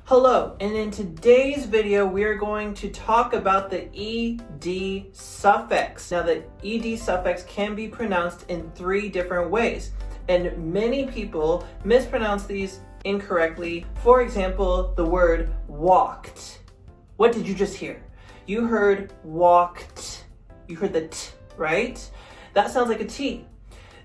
Hello, and in today's video, we are going to talk about the ed suffix. Now, the ed suffix can be pronounced in 3 different ways, and many people mispronounce these incorrectly. For example, the word walked. What did you just hear? You heard walked. You heard the t, right? That sounds like a T.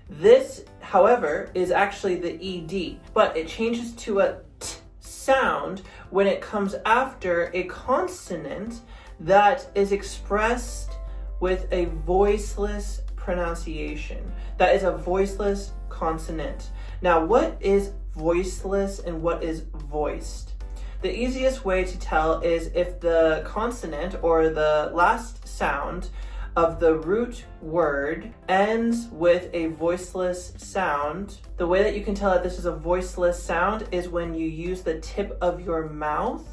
This, however, is actually the ed, but it changes to a t sound when it comes after a consonant that is expressed with a voiceless pronunciation. That is a voiceless consonant. Now, what is voiceless and what is voiced? The easiest way to tell is if the consonant or the last sound of the root word ends with a voiceless sound. The way that you can tell that this is a voiceless sound is when you use the tip of your mouth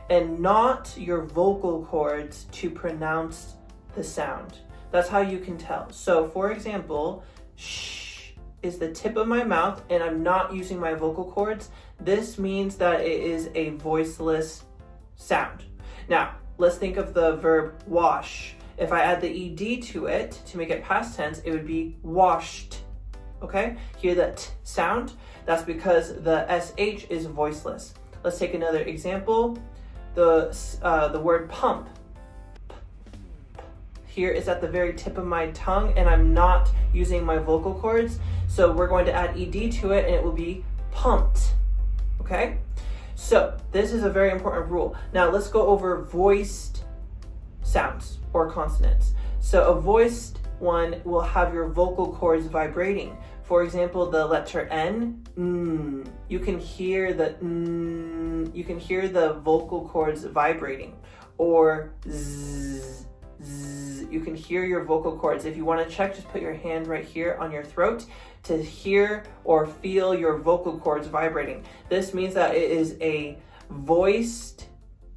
and not your vocal cords to pronounce the sound. That's how you can tell. So for example, shh is the tip of my mouth and I'm not using my vocal cords. This means that it is a voiceless sound. Now, let's think of the verb wash. If I add the ed to it to make it past tense, it would be washed. Okay? Hear that t sound? That's because the sh is voiceless. Let's take another example. The word pump. Here is at the very tip of my tongue and I'm not using my vocal cords. So we're going to add ed to it and it will be pumped. Okay? So this is a very important rule. Now let's go over voiced sounds or consonants. So a voiced one will have your vocal cords vibrating. For example, the letter N, you can hear the you can hear the vocal cords vibrating. Or Z, Z, you can hear your vocal cords. If you want to check, just put your hand right here on your throat to hear or feel your vocal cords vibrating. This means that it is a voiced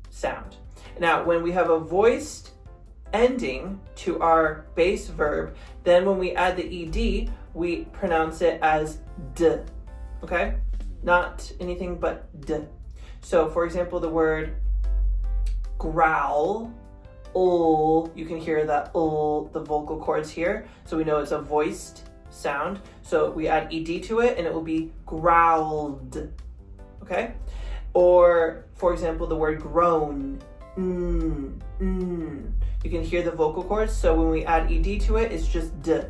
sound. Now, when we have a voiced ending to our base verb, then when we add the ed, we pronounce it as d, okay? Not anything but d. So for example, the word growl, you can hear that the vocal cords here. So we know it's a voiced sound. So we add ed to it and it will be growled, okay? Or for example, the word groan, you can hear the vocal cords, so when we add ed to it, it's just d,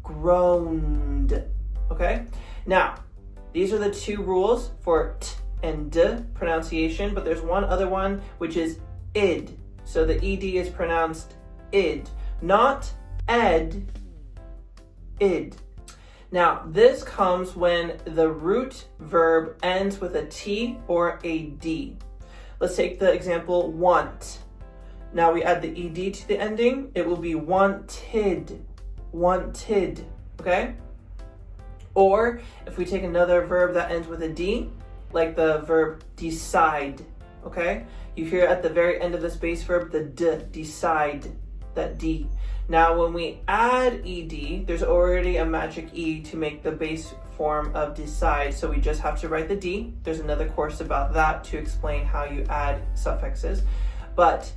groaned, okay? Now, these are the 2 rules for t and d pronunciation, but there's one other one, which is id. So the ed is pronounced id, not ed, id. Now, this comes when the root verb ends with a t or a d. Let's take the example want. Now we add the ed to the ending, it will be wanted, wanted, okay? Or if we take another verb that ends with a d, like the verb decide, okay? You hear at the very end of this base verb, the d, decide, that d. Now when we add ed, there's already a magic e to make the base form of decide, so we just have to write the d. There's another course about that to explain how you add suffixes, but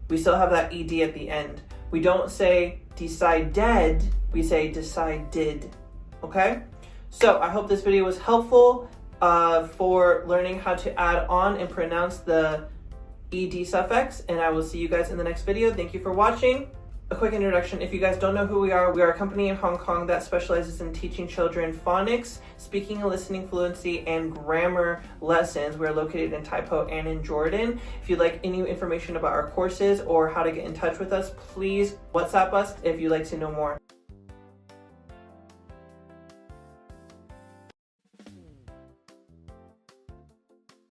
we still have that ed at the end. We don't say decided, we say decided, okay? So I hope this video was helpful for learning how to add on and pronounce the ed suffix, and I will see you guys in the next video. Thank you for watching. A quick introduction. If you guys don't know who we are a company in Hong Kong that specializes in teaching children phonics, speaking and listening fluency, and grammar lessons. We're located in Tai Po and in Jordan. If you'd like any information about our courses or how to get in touch with us, please WhatsApp us if you'd like to know more.